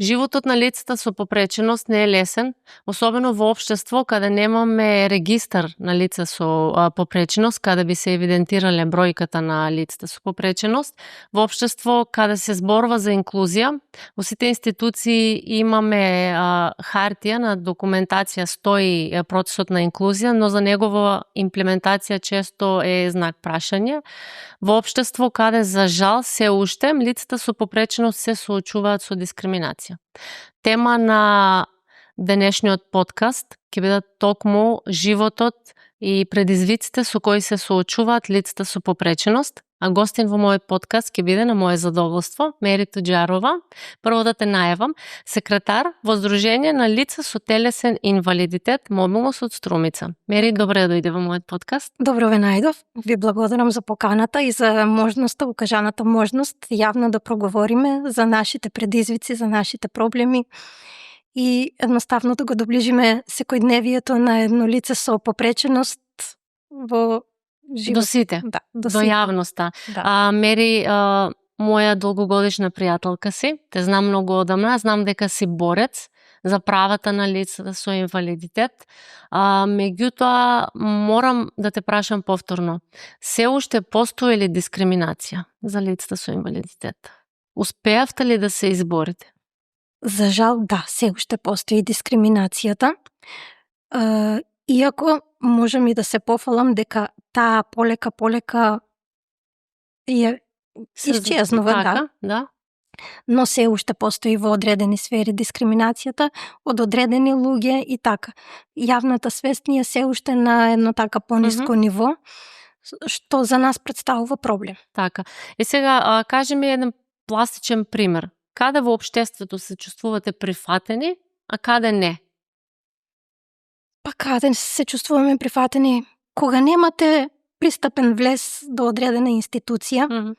Животот на лицата со попреченост не е лесен, особено во општество каде немаме регистар на лица со попреченост, каде би се евидентирале бројката на лицата со попреченост. Во општество каде се зборува за инклузија, во сите институции имаме хартија на документација стои процесот на инклузија, но за негова имплементација често е знак прашање. Во општество каде за жал се уште лицата со попреченост се соочуваат со дискриминација. Тема на денешниот подкаст ќе бидат токму животот и предизвиците со кои се соочуваат лицата со попреченост, а гостин во мојот подкаст ќе биде на моје задоволство Мери Туџарова. Прво да те најавам, секретар во Здружение на лица со телесен инвалидитет Мобилност од Струмица. Мери, добре дојде во мојот подкаст. Добро ве најдов. Ви благодарам за поканата и за можноста, укажаната можност јавно да проговориме за нашите предизвици, за нашите проблеми и едноставно да го доближиме секојдневието на едно лице со попреченост во живот. До сите, да, до јавноста. Да. Мери, моја долгогодишна пријателка си, те знам многу одамна, знам дека си борец за правата на лицата со инвалидитет. Меѓутоа, морам да те прашам повторно, се уште постои ли дискриминација за лицата со инвалидитет? Успеавте ли да се изборите? За жал, да, се уште постои дискриминацијата. Иако можам и да се пофалам дека таа полека ја исчезнува, да. Но се уште постои во одредени сфери дискриминацијата од одредени луѓе и така. Јавната свест ни е се уште на едно така пониско ниво, што за нас представува проблем. Така. И сега, кажи ми еден пластичен пример. Каде во општеството се чувствувате прифатени, а каде не? Па каде се чувствуваме прифатени? Кога немате пристапен влез до одредена институција,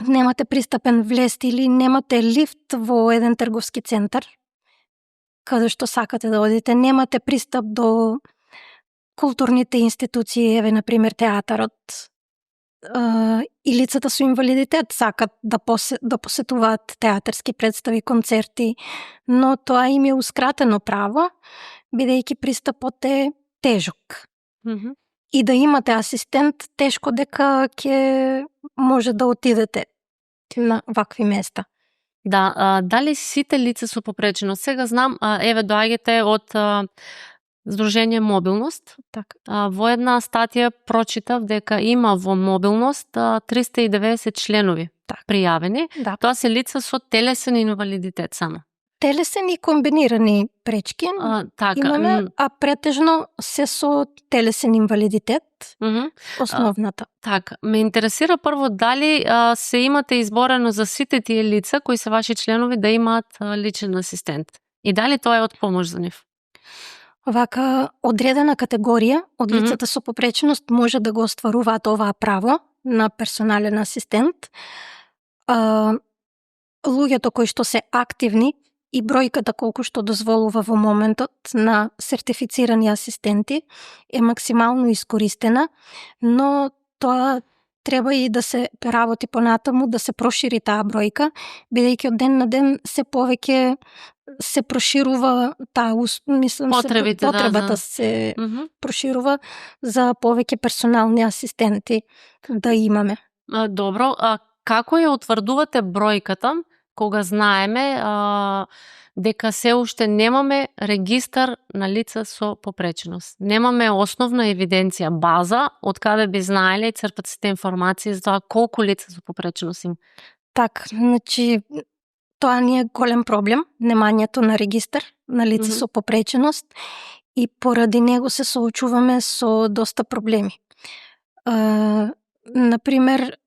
немате пристапен влез или немате лифт во еден трговски центар, каде што сакате да одите, немате пристап до културните институции, еве, например, театарот, и лицата со инвалидитет сакат да посетуваат театарски представи, концерти, но тоа им е ускратено право, бидејќи пристапот е тежок. И да имате асистент, тешко дека ќе може да отидете на вакви места. Да, дали сите лица со попреченост? Сега знам, еве, доаѓате од Здружение Мобилност. Така. Во една статија прочитав дека има во Мобилност 390 членови пријавени. Да. Тоа се лица со телесен инвалидитет само. Телесен и комбинирани пречки имаме, а претежно се со телесен инвалидитет, основната. Така, ме интересира прво дали се имате изборено за сите тие лица кои се ваши членови да имаат личен асистент и дали тоа е од помош за нив? Вака, одредена категорија од лицата со попреченост може да го остваруваат оваа право на персонален асистент. Луѓето кои што се активни и бројката колку што дозволува во моментот на сертифицирани асистенти е максимално искористена, но тоа треба и да се работи понатаму, да се прошири таа бројка, бидејќи од ден на ден се повеќе се проширува таа, потребата се проширува за повеќе персонални асистенти да имаме. Добро, како ја утврдувате бројката кога знаеме дека се уште немаме регистар на лица со попреченост? Немаме основна евиденција, база, од каде би знаеле и црпат сите информации за тоа колку лица со попреченост има? Така, значи, тоа ни е голем проблем, немањето на регистар на лица со попреченост и поради него се соочуваме со доста проблеми. Например,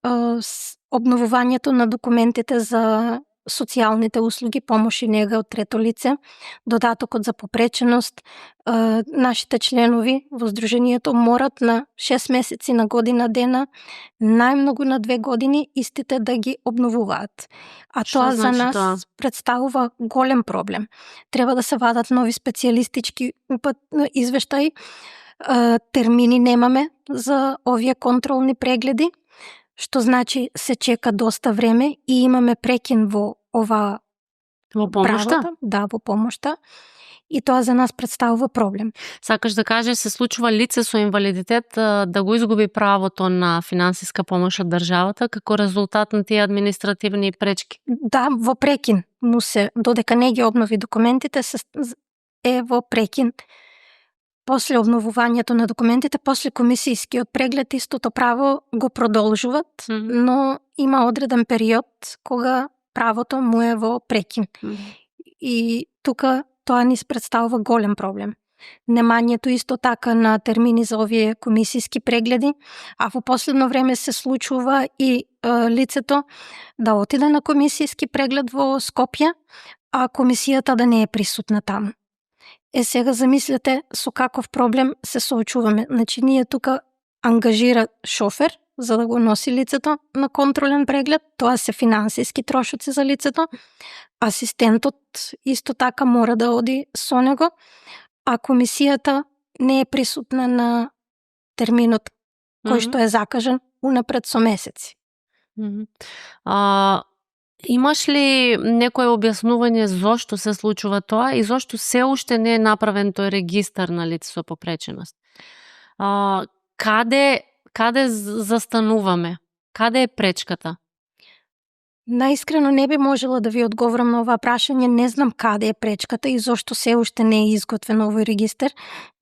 обновувањето на документите за социјалните услуги, помош и нега од трето лице, додатокот за попреченост, нашите членови во Здруженијето морат на 6 месеци, на година дена, најмногу на 2 години истите да ги обновуваат. А тоа за нас представува голем проблем. Треба да се вадат нови специјалистички извештаи, термини немаме за овие контролни прегледи, што значи се чека доста време и имаме прекин во ова Во помошта? правото, да, во помошта. И тоа за нас представува проблем. Сакаш да кажеш, се случува лице со инвалидитет да го изгуби правото на финансиска помош од државата како резултат на тие административни пречки? Да, во прекин му се, додека не ги обнови документите, е во прекин. После обновувањето на документите, после комисијскиот преглед, истото право го продолжуваат, но има одреден период кога правото му е во прекин. И тука тоа ни представува голем проблем. Немањето исто така на термини за овие комисијски прегледи, а во последно време се случува и лицето да отиде на комисијски преглед во Скопје, а комисијата да не е присутна таму. Сега замислете со каков проблем се соочуваме. Значи, ние тука ангажира шофер за да го носи лицето на контролен преглед, тоа се финансиски трошоци за лицето, асистентот исто така мора да оди со него, а комисијата не е присутна на терминот кој што е закажан унапред со месеци. Имаш ли некое објаснување зошто се случува тоа и зошто се уште не е направен тој регистар на лица со попреченост? Каде застануваме? Каде е пречката? Наискрено не би можела да ви одговорам на ова прашање, не знам каде е пречката и зошто се уште не е изготвен овој регистар.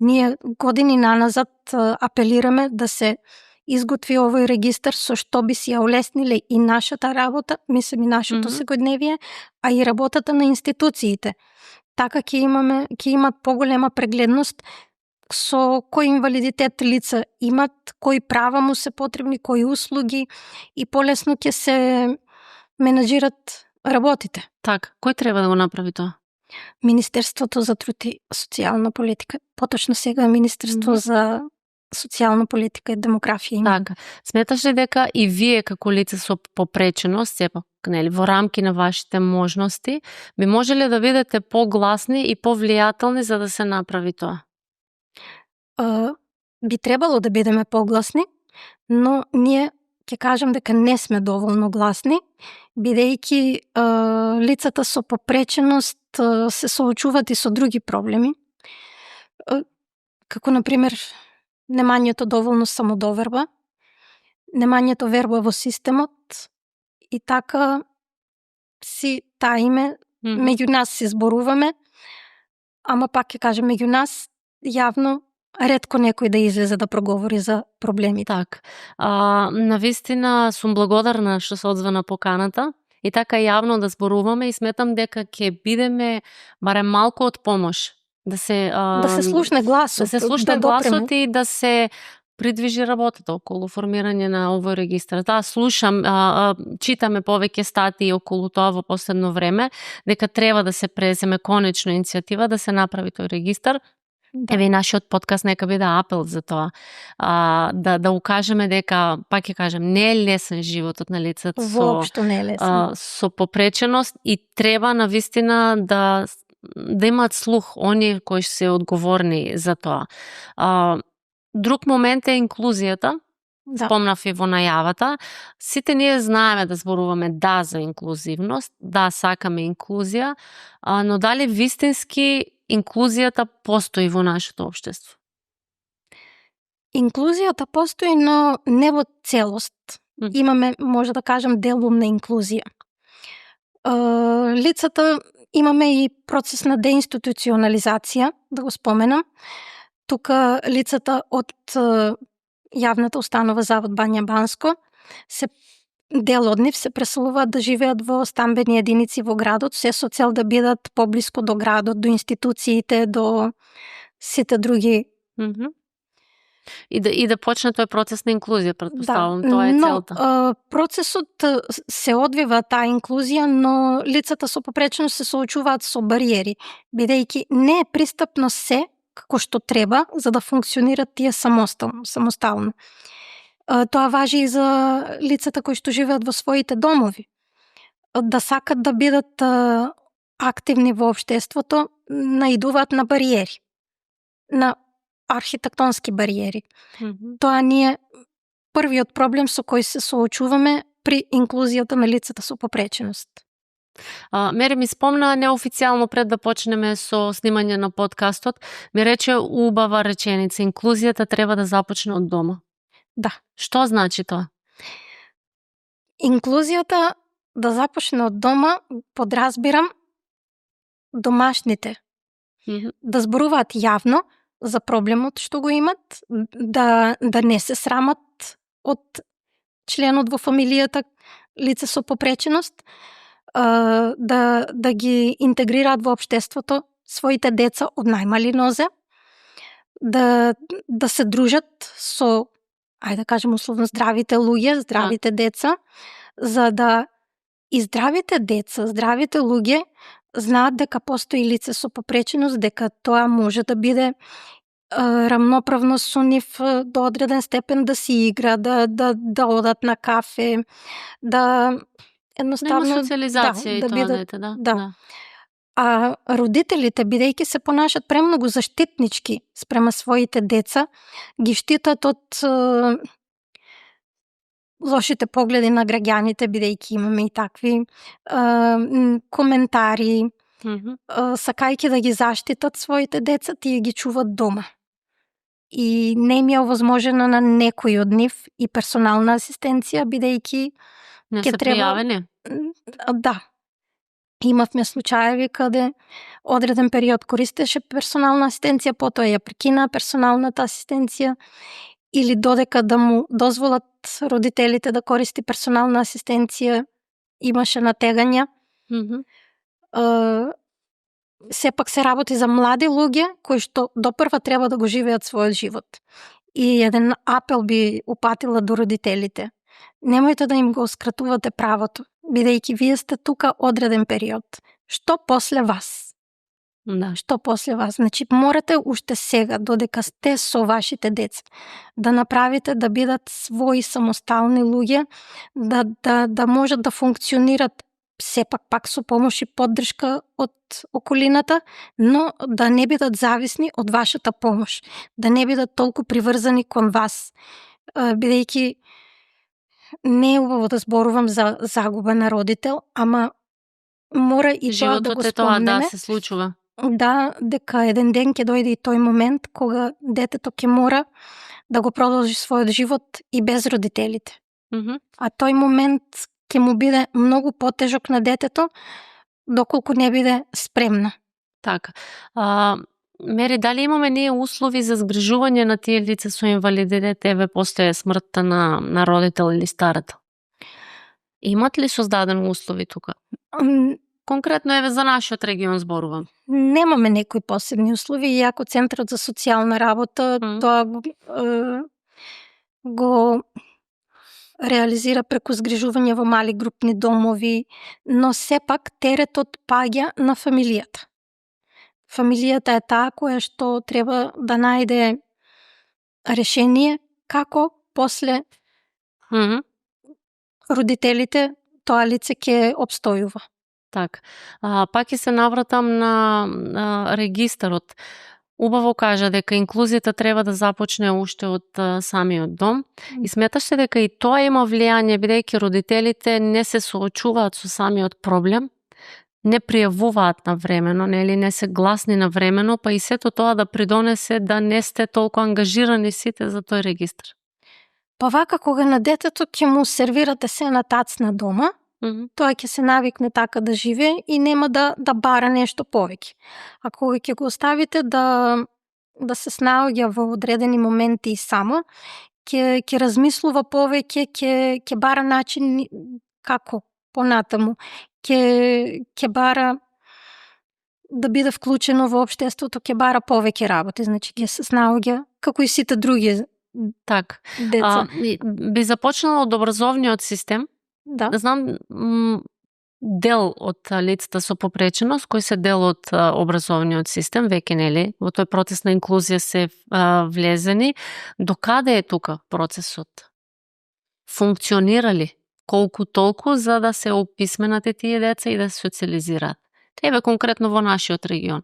Ние години наназад апелираме да се изготви овој регистар со што би си ја улесниле и нашата работа, мислам и нашето секојдневие, а и работата на институциите. Така ќе имат поголема прегледност со кој инвалидитет лица имат, кои права му се потребни, кои услуги и полесно ќе се менаџират работите. Така, кој треба да го направи тоа? Министерството за труд и социјална политика. Поточно сега Министерство за социјална политика и демографија има. Така. Сметаш ли дека и вие како лице со попреченост, сепак, нели, во рамки на вашите можности, би можеле да бидете погласни и повлијателни за да се направи тоа? Би требало да бидеме погласни, но ние ќе кажам дека не сме доволно гласни, бидејќи лицата со попреченост се соочуваат и со други проблеми, како например немањето доволно самодоверба, немањето верба во системот и така си таиме, меѓу нас се зборуваме, ама пак ќе кажем меѓу нас јавно ретко некој да излезе да проговори за проблемите. Так. Навистина сум благодарна што се одзва на поканата и така јавно да зборуваме и сметам дека ќе бидеме барем малку од помош. Да се слушне гласот. Да се слушне гласот и да се придвижи работата околу формирање на овој регистар. Да, слушам, читаме повеќе статии околу тоа во последно време, дека треба да се преземе конечно иницијатива да се направи тој регистар. Еве и нашиот подкаст нека биде апел за тоа. Да укажеме дека, пак ќе кажем, не е лесен животот на лицата воопшто не е лесен. Со попреченост и треба навистина да имаат слух оние кои се одговорни за тоа. Друг момент е инклузијата. Спомнав и во најавата. Сите ние знаеме да зборуваме да за инклузивност, да сакаме инклузија, но дали вистински инклузијата постои во нашето општество? Инклузијата постои, но не во целост. Имаме, може да кажем, делумна инклузија. Лицата имаме и процес на деинституционализација, да го споменам. Тука лицата од јавната установа Завод Бања Банско дел од нив се преселуваат да живеат во стамбени единици во градот, се со цел да бидат поблиско до градот, до институциите, до сите други. И да почне тој процес на инклузија, претпоставувам, тоа е целта. Но процесот се одвива таа инклузија, но лицата со попреченост се соочуваат со бариери, бидејќи не е пристапно се како што треба за да функционираат тие самостално. Тоа важи и за лицата кои што живеат во своите домови. Да сакат да бидат активни во општеството, наидуваат на бариери. На архитектонски бариери. Тоа ни е првиот проблем со кој се соочуваме при инклузијата на лицата со попреченост. Мери ми спомна неофицијално пред да почнеме со снимање на подкастот, ми рече убава реченица, инклузијата треба да започне од дома. Да. Што значи тоа? Инклузијата да започне од дома, подразбирам домашните да зборуваат јавно за проблемот што го имат, да не се срамат од членот во фамилијата лице со попреченост, да ги интегрираат во општеството своите деца од најмали нозе, да се дружат со, ајде да кажем условно, здравите луѓе, здравите деца, за да и здравите деца, здравите луѓе знаат дека постои лице со попреченост, дека тоа може да биде рамноправно со нив до одреден степен, да си игра, да одат на кафе, да едноставно нема социализација и да тоа бидат, дете, да. да. А родителите, бидејќи се понашат премногу заштитнички спрема своите деца, ги штитат од лошите погледи на граѓаните, бидејќи имаме и такви коментари, сакајќи да ги заштитат своите деца, тие ги чуват дома. И не им е овозможена на некој од нив и персонална асистенција, бидејќи не се пријавени. Да. Имавме случаеви каде одреден период користеше персонална асистенција, потоа ја прекина персоналната асистенција, или додека да му дозволат родителите да користи персонална асистенција, имаше натегања. Сепак се работи за млади луѓе кои што допрва треба да го живеат својот живот. И еден апел би упатила до родителите. Немојте да им го скратувате правото, бидејќи вие сте тука одреден период. Што после вас? Да. Што после вас? Значи, морате уште сега, додека сте со вашите деца, да направите да бидат своји самостални луѓе, да можат да функционират сепак пак со помош и поддршка од околината, но да не бидат зависни од вашата помош, да не бидат толку приврзани кон вас, бидејќи не е убаво да зборувам за загуба на родител, ама мора и тоа да го спомнеме. Животот е тоа, да, се случува. Да, дека еден ден ќе дојде и тој момент кога детето ќе мора да го продолжи својот живот и без родителите. А тој момент ќе му биде многу потежок на детето, доколку не биде спремна. Така. Мери, дали имаме ние услови за згрижување на тие лица со инвалидитет, еве после смртта на родител или старател? Имат ли создадени услови тука? Конкретно еве за нашиот регион зборувам. Немаме некои посебни услови, иако Центарот за социјална работа тоа го реализира преку згрижување во мали групни домови, но сепак теретот паѓа на фамилијата. Фамилијата е таа која што треба да најде решение како после родителите тоа лице ќе обстојува. Так. Пак ќе се навратам на регистарот. Убаво кажа дека инклузијата треба да започне уште од самиот дом. И сметаш ли дека и тоа има влијание, бидејќи родителите не се соочуваат со самиот проблем, не пријавуваат на времено, нели, не се гласни на времено, па и сето тоа да придонесе да не сте толку ангажирани сите за тој регистар? Па вака, кога на детето ќе му сервирате се на тацна дома, тоа ќе се навикне така да живее и нема да бара нешто повеќе. А кога ќе го оставите да се снаоѓа во одредени моменти и само, ќе размислува повеќе, ќе бара начин како понатаму, ќе бара да биде вклучено во општеството, ќе бара повеќе работи, значи ќе се снаоѓа како и сите други деца. Би започнала од образовниот систем. Да. Знам дел од лицата со попреченост, кои се дел од образовниот систем, веќе нели, во тој процес на инклузија се влезени. Докаде е тука процесот? Функционира ли колку толку за да се описменате тие деца и да се социализираат? Еве конкретно во нашиот регион.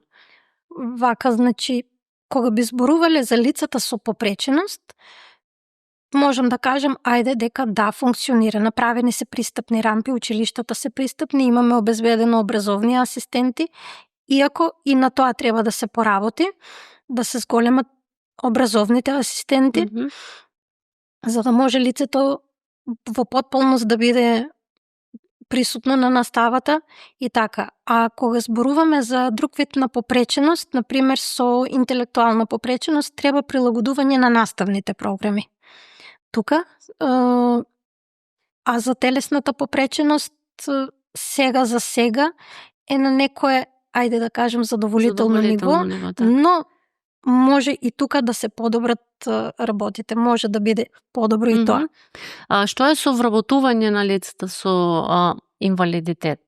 Вака, значи, кога би зборувале за лицата со попреченост, можам да кажам, ајде дека да, функционира. Направени се пристапни рампи, училиштата се пристапни, имаме обезбедено образовни асистенти, иако и на тоа треба да се поработи, да се зголемат образовните асистенти, за да може лицето во потполност да биде присутно на наставата и така. А кога зборуваме за друг вид на попреченост, например со интелектуална попреченост, треба прилагодување на наставните програми. Тука, а за телесната попреченост сега за сега е на некое, ајде да кажем, задоволително ниво, но може и тука да се подобрат работите, може да биде подобро и тоа. Што е со вработување на лицата со инвалидитет?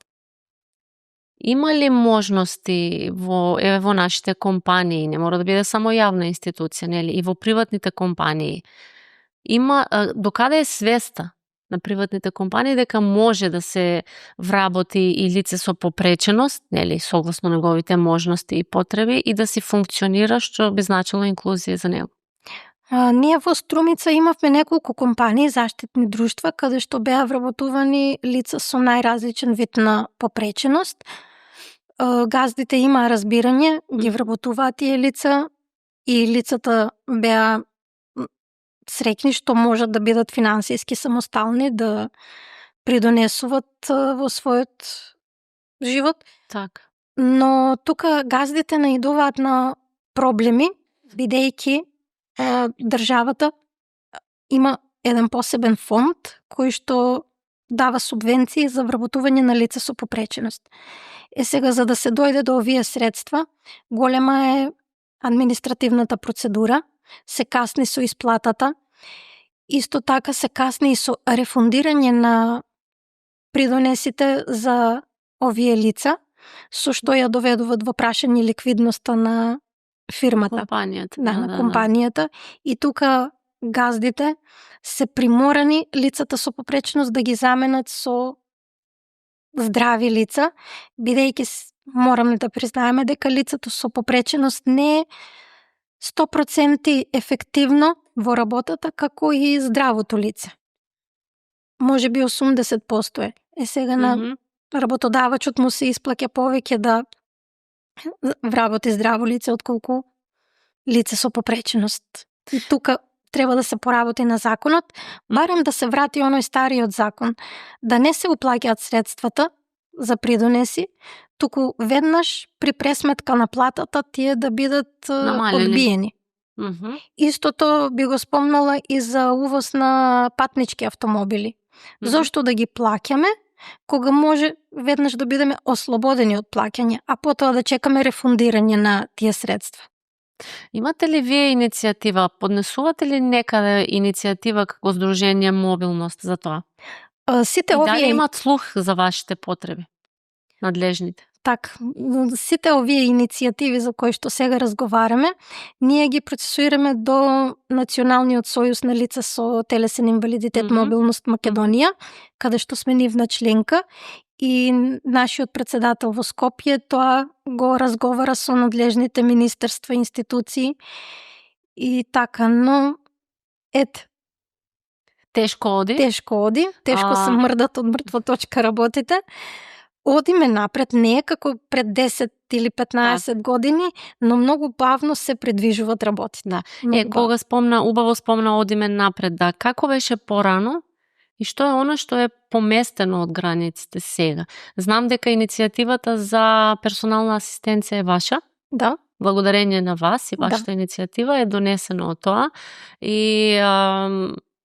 Има ли можности во нашите компании, не мора да биде само јавна институција, нели, и во приватните компании? Има докаде е свеста на приватните компании дека може да се вработи и лице со попреченост, нели, согласно неговите можности и потреби, и да си функционира, што би значило инклузија за него? Ние во Струмица имавме неколку компании, заштитни друштва, каде што беа вработувани лица со најразличен вид на попреченост. Газдите имаа разбирање, ги вработуваат тие лица и лицата беа среќни што можат да бидат финансиски самостални, да придонесуват во својот живот. Така. Но тука газдите наидуваат на проблеми, бидејќи државата има еден посебен фонд кој што дава субвенции за вработување на лица со попреченост. Сега, за да се дојде до овие средства, голема е административната процедура, се касни со исплатата, исто така се касни и со рефундирање на придонесите за овие лица, со што ја доведуваат во прашање ликвидноста на фирмата, компанијата. На компанијата. И тука газдите се приморани лицата со попреченост да ги заменат со здрави лица, бидејќи мораме да признаеме дека лицето со попреченост не е 100% ефективно во работата како и здравото лице. Може би 80% е. Сега на работодавачот му се исплаќа повеќе да вработи здраво лице отколку лице со попреченост. И тука треба да се поработи на законот, барем да се врати оној стариот закон, да не се уплаќаат средствата за придонеси, туку веднаш при пресметка на платата тие да бидат одбиени. Истото би го спомнала и за увоз на патнички автомобили. Зошто да ги плаќаме, кога може веднаш да бидеме ослободени од плаќање, а потоа да чекаме рефундирање на тие средства? Имате ли вие иницијатива? Поднесувате ли некаде иницијатива како Сдружение Мобилност за тоа? Сите овие... Дали имат слух за вашите потреби? Надлежните? Так, сите овие иницијативи за кои што сега разговараме, ние ги процесуираме до Националниот сојуз на лица со телесен инвалидитет Мобилност Македонија, каде што сме нивна членка, и нашиот председател во Скопје тоа го разговара со надлежните министерства, институции и така, но тешко оди, тешко се мрдат од мртва точка работите. Одиме напред, не е како пред 10 или 15 години, но многу бавно се придвижуваат работите. Да. Кога убаво спомна одиме напред, да. Како беше порано и што е оно што е поместено од границите сега? Знам дека иницијативата за персонална асистенција е ваша. Да. Благодарение на вас и вашата иницијатива е донесено од тоа и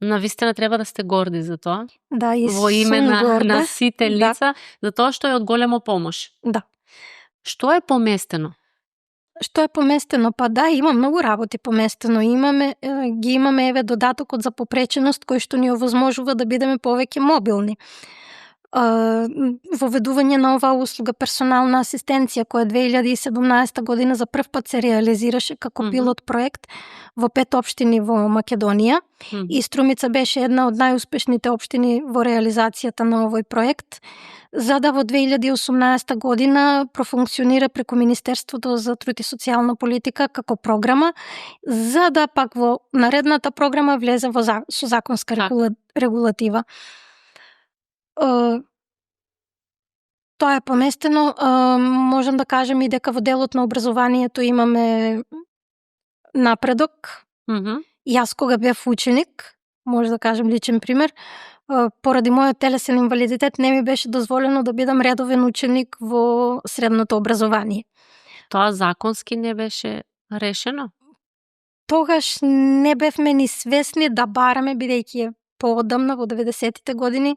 навистина треба да сте горди за тоа. Да, и во име на сите лица, за тоа што е од големо помош. Да. Што е поместено? Што е поместено? Па да, има многу работи поместено. Имаме еве додатокот за попреченост кој што ни овозможува да бидеме повеќе мобилни. воведување на оваа услуга персонална асистенција, која 2017 година за прв пат се реализираше како пилот проект во 5 општини во Македонија. И Струмица беше една од најуспешните општини во реализацијата на овој проект, за да во 2018 година профункционира преку Министерството за труд и социјална политика како програма, за да пак во наредната програма влезе со законска регулатива. Тоа е поместено. Можам да кажем и дека во делот на образованието имаме напредок. Јас кога бев ученик, може да кажем личен пример, поради мојот телесен инвалидитет не ми беше дозволено да бидам редовен ученик во средното образование. Тоа законски не беше решено? Тогаш не бевме ни свесни да бараме, бидејќи поодамна во 90-тите години,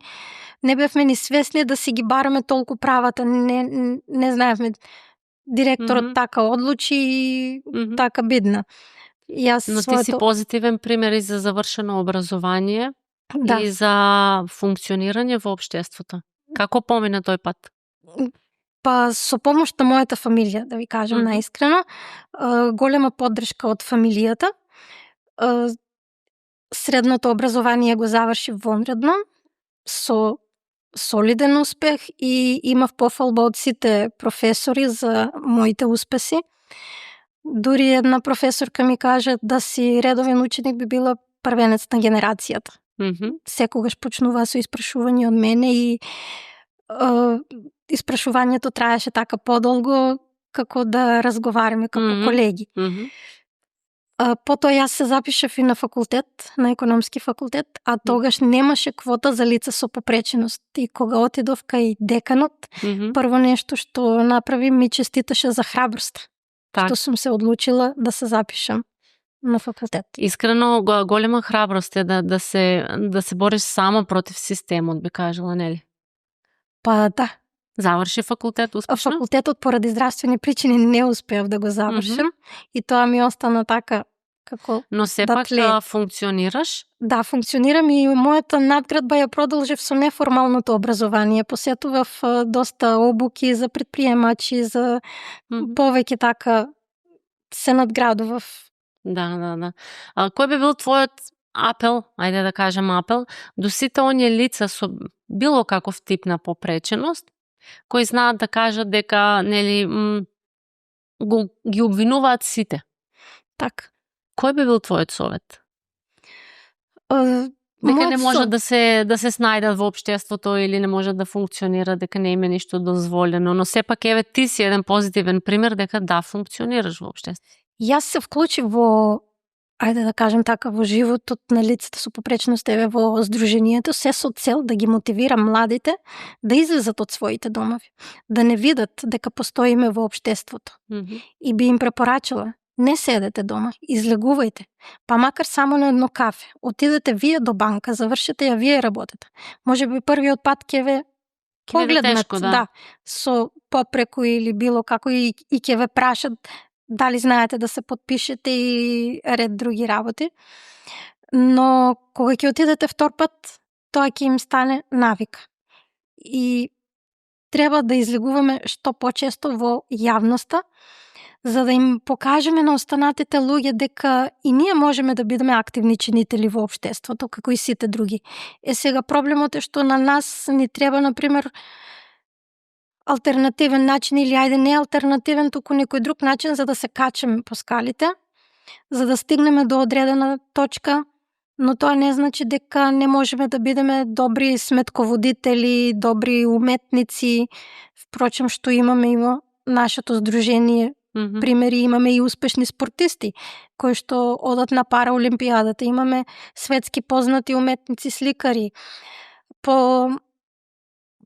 не бевме ни свесни да си ги бараме толку правата, не знаевме. Директорот така одлучи и така бидна. Но ти си позитивен пример и за завршено образование и за функционирање во општеството. Како помина тој пат? Па со помош на мојата фамилија, да ви кажам наискрено, голема поддршка од фамилијата. Средното образование го завршив вонредно, со солиден успех и имав пофалба од сите професори за моите успеси. Дури една професорка ми кажа да си редовен ученик би била првенец на генерацијата. Секогаш почнуваа со испрашување од мене и испрашувањето траеше така подолго како да разговараме како колеги. Потоа јас се запишав и на факултет, на економски факултет, а тогаш немаше квота за лица со попреченост. И кога отидов кај деканот, прво нешто што направи ми честиташе за храброст. Што сум се одлучила да се запишам на факултет. Искрено голема храброст е да се бориш само против системот, би кажала, нели? Па да. Заврши факултет успешно? Факултетот поради здравствени причини не успеав да го завршам и тоа ми остана така како но сепак функционираш? Да, функционирам и мојата надградба ја продолжив со неформалното образование. Посетував доста обуки за предприемачи, за повеќе така се надградував. Да. Кој би бил твојот апел, ајде да кажем апел, до сите оние лица со било каков тип на попреченост, кои знаат да кажат дека нели ги обвинуваат сите? Така. Кој би бил твојот совет? Дека не можат да се снајдат во општеството или не можат да функционира, дека не има ништо дозволено, но сепак еве ти си еден позитивен пример дека да функционираш во општеството. Јас се вклучив во, ајде да кажем така, во животот на лицата со попреченост, еве во здруженијето, се со цел да ги мотивирам младите да излезат од своите домови, да не видат дека постоиме во општеството. И би им препорачала: не седете дома, излегувајте, па макар само на едно кафе. Отидете вие до банка, завршете ја вие работата. Може би првиот пат ќе ве погледнат, тешко, да, со попреку или било како и ќе ве прашат дали знаете да се подпишете и ред други работи. Но кога ќе отидете втор пат, тоа ќе им стане навика. И треба да излегуваме што почесто во јавноста, за да им покажеме на останатите луѓе дека и ние можеме да бидеме активни чинители во општеството, како и сите други. Сега проблемот е што на нас ни треба, например, алтернативен начин или ајде не алтернативен, туку некој друг начин за да се качеме по скалите, за да стигнеме до одредена точка, но тоа не значи дека не можеме да бидеме добри сметководители, добри уметници, впрочем што имаме и во нашето здружение. Примери, имаме и успешни спортисти кои што одат на Параолимпијадата, имаме светски познати уметници, сликари. По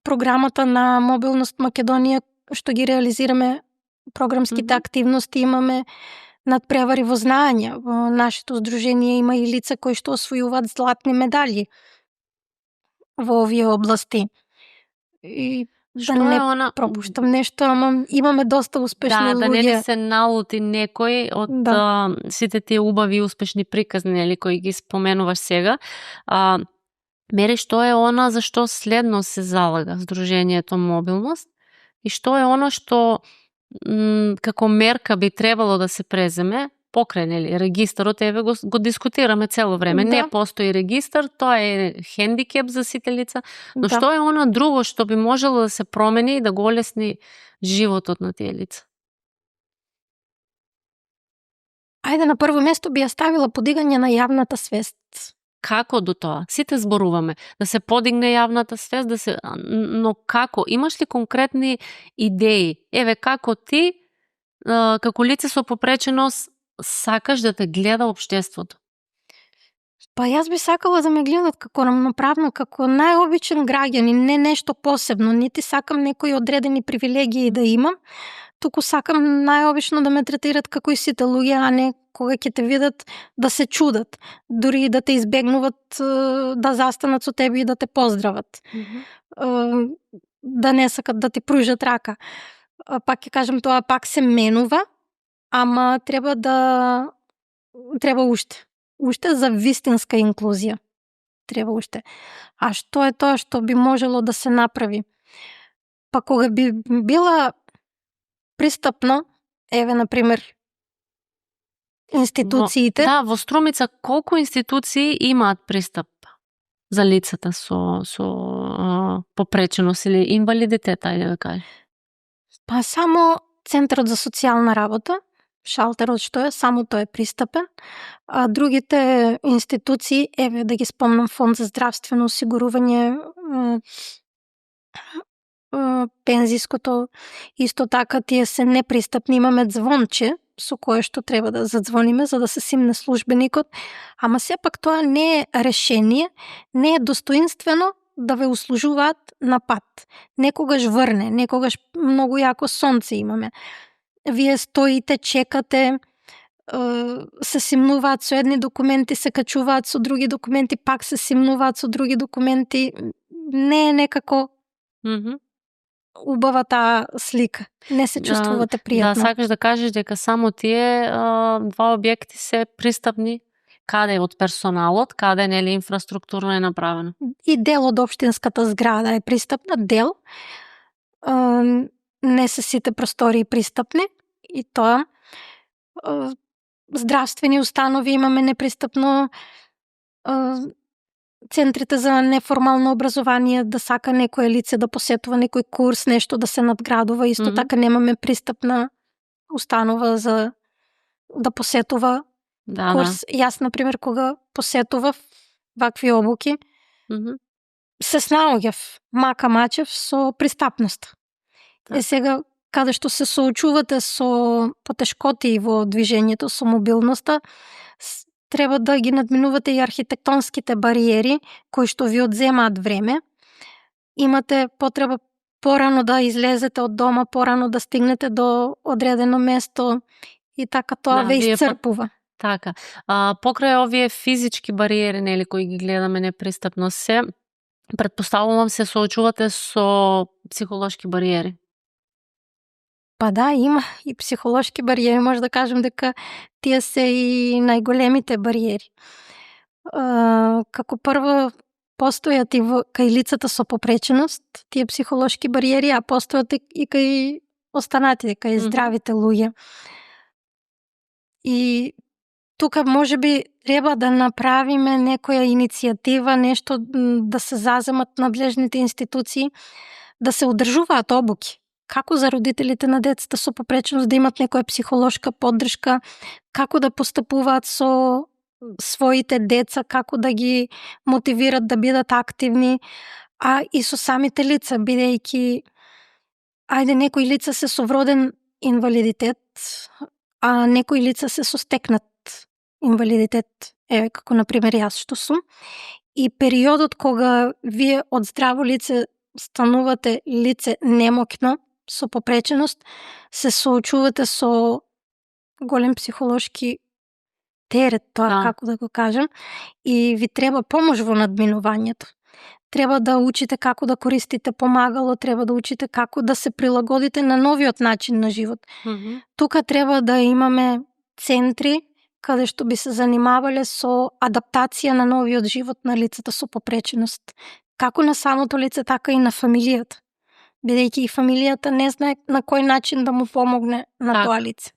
програмата на Мобилност Македонија што ги реализираме програмските активности, имаме надпревари во знаење. Во нашето здружение има и лица кои што освојуваат златни медали во овие области. И да не пропуштам нешто, ама имаме доста успешни луѓе. Да не се налути некој од сите тие убави и успешни приказни, кои ги споменуваш сега. Мери, што е она за што следно се залага Сдруженијето Мобилност и што е она што како мерка би требало да се преземе покрај, нели, регистарот, еве го дискутираме цело време. Да. Не постои регистар, тоа е хендикеп за сите лица, но Да. што е она друго што би можело да се промени и да го олесни животот на тие лица? Ајде, на прво место би ја ставила подигање на јавната свест. Како до тоа? Сите зборуваме да се подигне јавната свест, но како? Имаш ли конкретни идеи? Еве, како ти како лице со попреченост сакаш да те гледа општеството? Па јас би сакала да ме гледат како рамноправно, како најобичен граѓанин, не нешто посебно, нити сакам некои одредени привилегии да имам, туку сакам најобично да ме третират како и сите луѓе, а не кога ќе те видат да се чудат, дури и да те избегнуват да застанат со тебе и да те поздрават. Да не сакат да ти пружат рака. Пак ќе кажам, тоа пак се менува, ама треба уште за вистинска инклузија. Треба уште. А што е тоа што би можело да се направи? Па кога би била пристапно, еве, например, институциите. Во Струмица колку институции имаат пристап за лицата со попреченост или инвалидитет, ајде да кажем? Па само Центарот за социјална работа, шалтерот што е, само тој е пристапен, а другите институции, еве да ги спомнам, Фонд за здравствено осигурување, пензиското, исто така тие се непристапни, имаме звонче со кое што треба да задзвониме за да се симне службеникот, ама сепак тоа не е решение, не е достоинствено да ве услужуваат на пат. Некогаш врне, некогаш многу јако сонце имаме. Вие стоите, чекате, се симнуваат со едни документи, се качуваат со други документи, пак се симнуваат со други документи. Не е некако убава таа слика. Не се чувствувате пријатно. Да, сакаш да кажеш дека само тие два објекти се пристапни? Каде од персоналот, каде нели инфраструктурно е направено? И дел од општинската зграда е пристапна, дел. Не се сите простории пристапни и тоа. Здравствени установи имаме непристапно. Центрите за неформално образование, да сака некое лице да посетува некој курс, нешто да се надградува, исто така немаме пристапна установа за да посетува курс. Јас, например, кога посетував вакви обуки, се снаоѓав мака мачев со пристапност. Е сега, каде што се соочувате со потешкоти во движењето, со мобилноста, треба да ги надминувате и архитектонските бариери, кои што ви одземаат време. Имате потреба порано да излезете од дома, порано да стигнете до одредено место и така тоа ве исцрпува. Така. Покрај овие физички бариери, нели, кои ги гледаме непристапно се, претпоставувам се соочувате со психолошки бариери. Па да, има и психолошки бариери, може да кажем дека тие се и најголемите бариери. Како прво, постојат и кај лицата со попреченост, тие психолошки бариери, а постојат и кај останатите, кај здравите луѓе. И тука можеби треба да направиме некоја иницијатива, нешто да се заземат надлежните институции, да се одржуваат обуки. Како за родителите на децата со попреченост да имат некоја психолошка поддршка, како да постапуваат со своите деца, како да ги мотивират да бидат активни, а и со самите лица, бидејќи некои лица се со вроден инвалидитет, а некои лица се со стекнат инвалидитет, еве како например јас што сум. И периодот кога вие од здраво лице станувате лице немокно, со попреченост, се соочувате со голем психолошки терет, тоа како да го кажам, и ви треба помош во надминувањето. Треба да учите како да користите помагало, треба да учите како да се прилагодите на новиот начин на живот. Тука треба да имаме центри каде што би се занимавале со адаптација на новиот живот на лицата со попреченост. Како на самото лице, така и на фамилијата. Бидејќи и фамилијата не знае на кој начин да му помогне на тоа лице.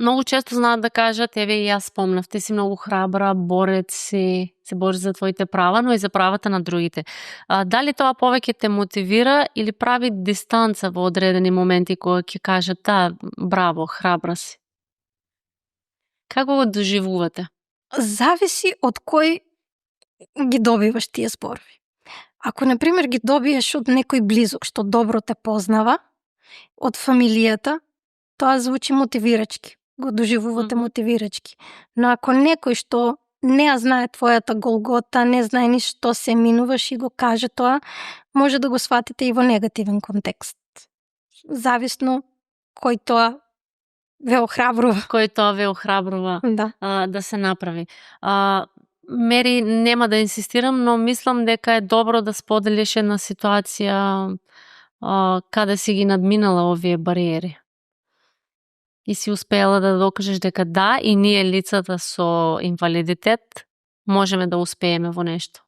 Многу често знаат да кажат, еве и јас спомнав, ти си многу храбра, борец си, се бориш за твоите права, но и за правата на другите. Дали тоа повеќе те мотивира или прави дистанца во одредени моменти кога ќе кажат, да, браво, храбра си? Како го доживувате? Зависи од кој ги добиваш тие зборови. Ако, например, ги добиеш од некој близок што добро те познава, од фамилијата, тоа звучи мотивирачки. Го доживувате мотивирачки. Но ако некој што не ја знае твојата голгота, не знае ни што се минуваш и го каже тоа, може да го сватите и во негативен контекст. Зависно кој тоа ве охрабрува. Кој тоа ве охрабрува да се направи. Мери, нема да инсистирам, но мислам дека е добро да споделиш една ситуација каде си ги надминала овие бариери. И си успеала да докажеш дека да, и ние лицата со инвалидитет можеме да успееме во нешто.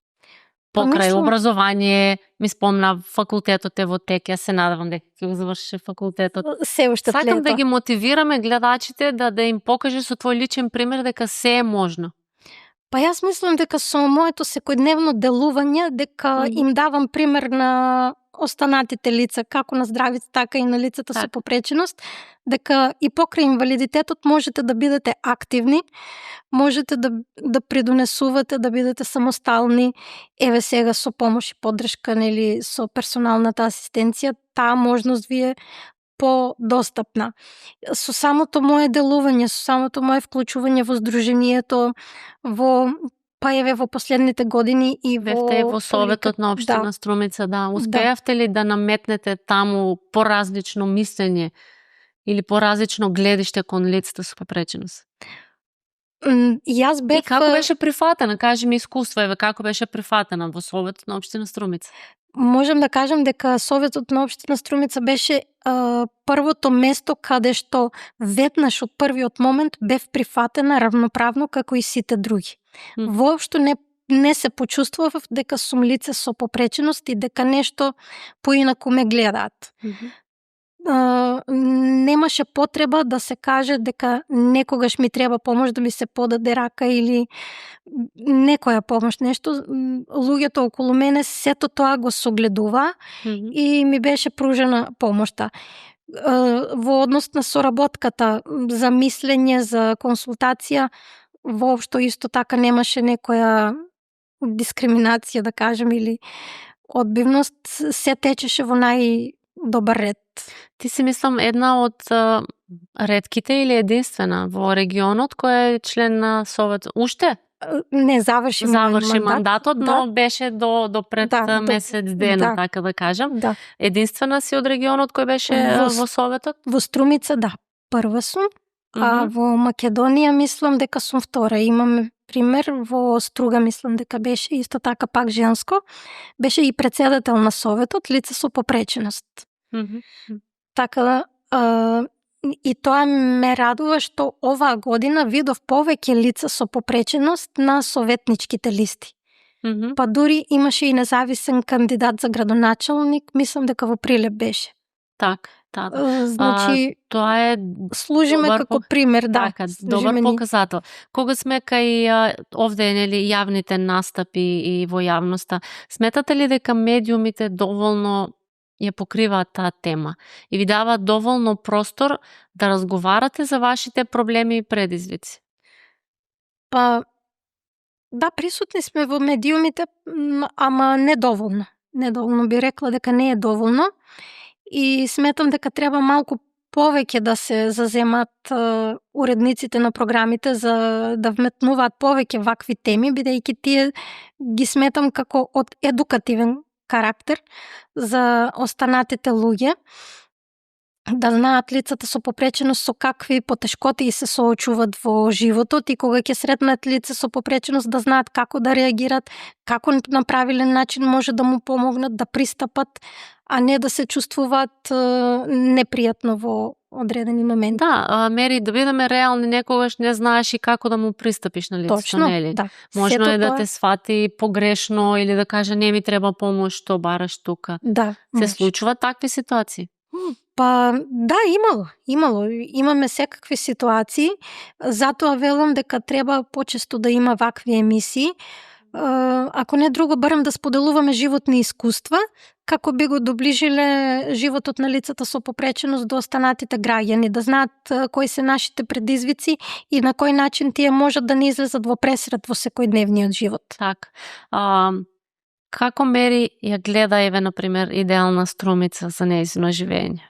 Покрај образование, ми спомна факултетот е во тек, јас се надевам дека ќе го заврши факултетот. Се уште Сакам да ги мотивираме гледачите да им покажеш со твој личен пример дека се е можно. Па јас мислам дека со моето секојдневно делување, дека им давам пример на останатите лица, како на здравите, така и на лицата со попреченост, дека и покрај инвалидитетот можете да бидете активни, можете да придонесувате, да бидете самостални. Еве сега со помош и поддршка, нели, со персоналната асистенција, таа можност ви е подостапна. Со самото мое делување, со самото мое вклучување во здруженијето, во последните години и во Советот на општина Струмица, успеавте ли да наметнете таму поразлично мислење или поразлично гледиште кон лицата со попреченост? Јас бев... И како беше прифатена? Кажи ми искуство, еве, како беше прифатена во Советот на општина Струмица? Можам да кажам дека Советот на општина Струмица беше првото место каде што веднаш од првиот момент бев прифатена равноправно како и сите други. Воопшто не се почувствував дека сум лице со попреченост и дека нешто поинаку ме гледаат. Немаше потреба да се каже дека некогаш ми треба помош, да ми се подаде рака или некоја помош, нешто. Луѓето околу мене сето тоа го согледува и ми беше пружена помошта. Во однос на соработката, за мислење, за консултација, воопшто исто така немаше некоја дискриминација, да кажем, или одбивност, се течеше во најдобар ред. Ти си, мислам, една од ретките или единствена во регионот која е член на Совет. Уште? Не, заврши мандатот, но беше до пред месец дена, така да кажам. Единствена си од регионот кој беше во Советот? Во Струмица, прва сум, а во Македонија мислам дека сум втора. Имаме пример, во Струга мислам дека беше исто така пак женско. Беше и председател на Советот, лице со попреченост. Така и тоа ме радува што оваа година видов повеќе лица со попреченост на советничките листи. Па дури имаше и независен кандидат за градоначалник, мислам дека во Прилеп беше. Значи, тоа е служиме како пример, добар показател. Кога сме кај овде, нели, јавните настапи и во јавноста, сметате ли дека медиумите доволно ја покриваат таа тема и ви даваат доволно простор да разговарате за вашите проблеми и предизвици? Па, присутни сме во медиумите, ама недоволно. Недоволно би рекла дека не е доволно и сметам дека треба малку повеќе да се заземат уредниците на програмите за да вметнуваат повеќе вакви теми, бидејќи тие ги сметам како од едукативен карактер за останатите луѓе, да знаат лицата со попреченост со какви потешкоти се соочуваат во животот и кога ќе сретнат лице со попреченост да знаат како да реагират, како на правилен начин може да му помогнат, да пристапат, а не да се чувствуваат непријатно одредени моменти. Да, Мери, да бидеме реални, некогаш не знаеш и како да му пристапиш на лицето, Точно, нели? да. Можно Сето е да тоа- те свати погрешно или да каже не ми треба помош, што бараш тука. Да, Се може. случуваат такви ситуации. Па, да, имало. Имаме секакви ситуации. Затоа велам дека треба почесто да има вакви емисии. Ако не друго, барем да споделуваме животни искуства, како би го доближиле животот на лицата со попреченост до останатите граѓани, да знаат кои се нашите предизвици и на кој начин тие можат да не излезат во пресрет во секојдневниот живот. Так. Како Мери ја гледа, еве, например, идеална струмица за нејзино живење?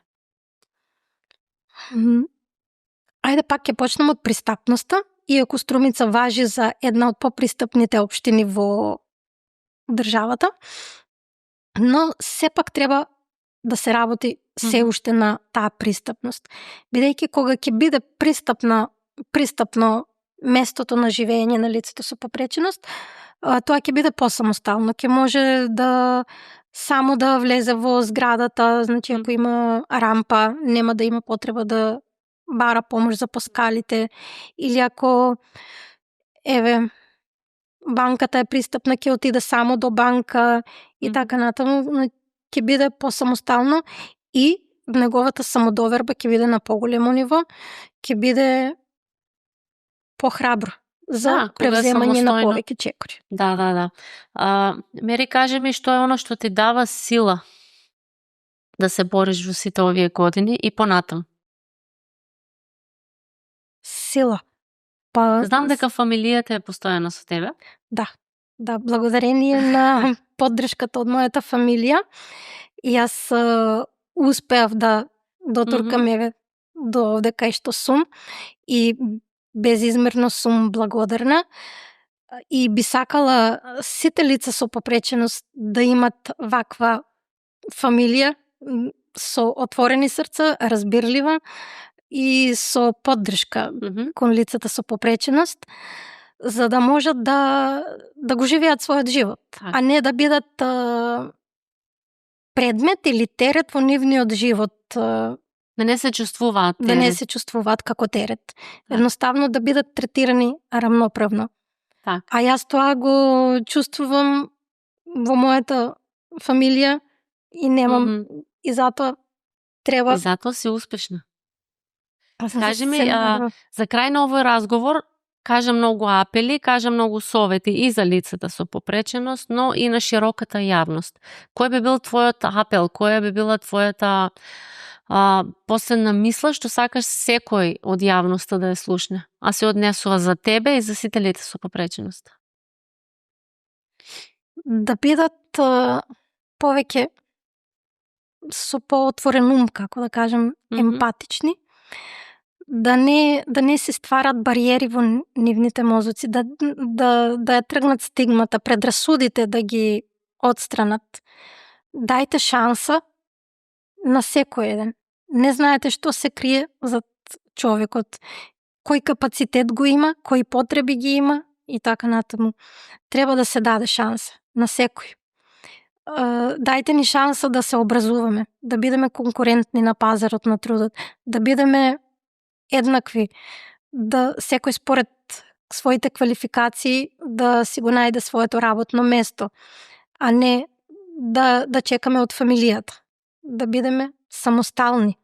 Ајде пак ќе почнем од пристапноста, иако Струмица важи за една од попристапните општини во државата, но сепак треба да се работи се уште на таа пристапност. Бидејќи кога ќе биде пристапно местото на живење на лицето со попреченост, тоа ќе биде посамостално, ќе може да само да влезе во зградата, значи ако има рампа, нема да има потреба да бара помош за поскалите, или ако банката е пристапна, ќе отиде само до банка и така натаму, ќе биде посамостално и неговата самодоверба ќе биде на поголемо ниво, ќе биде похрабро за превземање на повеќе чекори. Да. Мери, кажи ми што е оно што ти дава сила да се бориш во сите овие години и понатам? Сила. Знам дека фамилијата е постојана со тебе. Да, благодарение на поддршката од мојата фамилија, јас успеав да дотуркам до овде кај што сум и безизмерно сум благодарна и би сакала сите лица со попреченост да имат ваква фамилија со отворени срца, разбирлива и со поддршка кон лицата со попреченост, за да можат да го живеат својот живот, а не да бидат предмет или терет во нивниот живот. Да не се чувствуваат терет. Да не се чувствуваат како терет. Едноставно да бидат третирани рамноправно. Так. А јас тоа го чувствувам во мојата фамилија и немам и затоа треба... И затоа си успешна. Кажи ми, за крај на овој разговор, кажа многу апели, кажа многу совети и за лицата со попреченост, но и на широката јавност. Кој би бил твојот апел, која би била твојата последна мисла што сакаш секој од јавноста да ја слушне, а се однесува за тебе и за сите лица со попреченост? Да бидат повеќе со поотворен ум, како да кажем, емпатични, да не се стварат бариери во нивните мозоци, да ја тргнат стигмата, предрасудите да ги отстранат. Дајте шанса на секој еден. Не знаете што се крие зад човекот, кој капацитет го има, кои потреби ги има и така натаму. Треба да се даде шанса на секој. Дајте ни шанса да се образуваме, да бидеме конкурентни на пазарот на трудот, да бидеме еднакви, да секој според своите квалификации да си го најде своето работно место, а не да чекаме од фамилијата. Да бидеме самостални.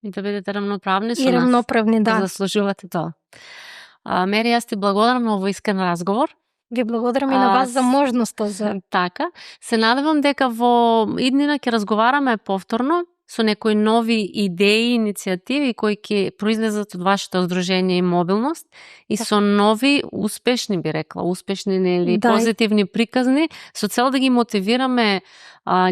И да бидете рамноправни со нас. И рамноправни, да. Заслужувате тоа. Мери, јас ти благодарам на овој искрен разговор. Ви благодарам и на вас за можноста за... Така. Се надевам дека во иднина ќе разговараме повторно со некои нови идеи, иницијативи кои ќе произлезат од вашето здружение и мобилност и со нови успешни, би рекла, успешни или позитивни приказни, со цел да ги мотивираме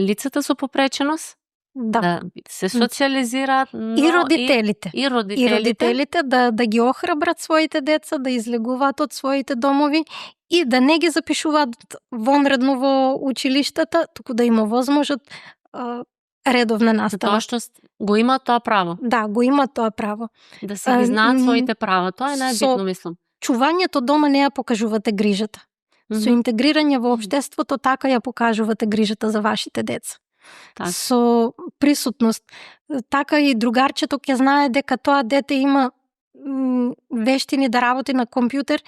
лицата со попреченост да се социализираат, но и родителите. И родителите да ги охрабрат своите деца, да излегуваат од своите домови и да не ги запишуваат вонредно во училиштата, туку да има возможност редовна настава. Тоа што го има тоа право. Да, го има тоа право. Да се ги знаат своите права, тоа е најбитно, мислам. Чувањето дома не ја покажувате грижата. Со интегрирање во општеството така ја покажувате грижата за вашите деца. со присутност. Така и другарчето ќе знае дека тоа дете има вештини да работи на компјутер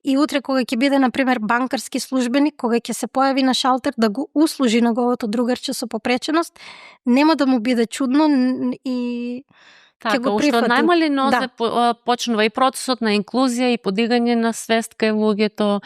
и утре кога ќе биде, например, банкарски службеник, кога ќе се појави на шалтер да го услужи неговото другарче со попреченост, нема да му биде чудно и ќе го прифати. Уште од најмали нозе почнува и процесот на инклузија и подигање на свест кај луѓето,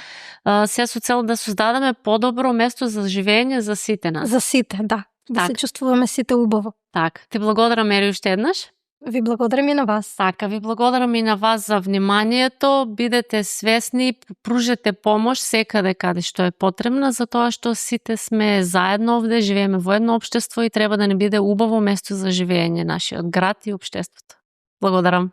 се со цел да создадеме подобро место за живење за сите нас. За сите, да. Да се чувствуваме сите убаво. Така, ти благодарам, Ери, уште еднаш. Ви благодарам и на вас. Така, ви благодарам и на вас за вниманието. Бидете свесни, пружете помош секаде каде што е потребна, затоа што сите сме заедно овде, живееме во едно општество и треба да не биде убаво место за живење нашиот град и општеството. Благодарам.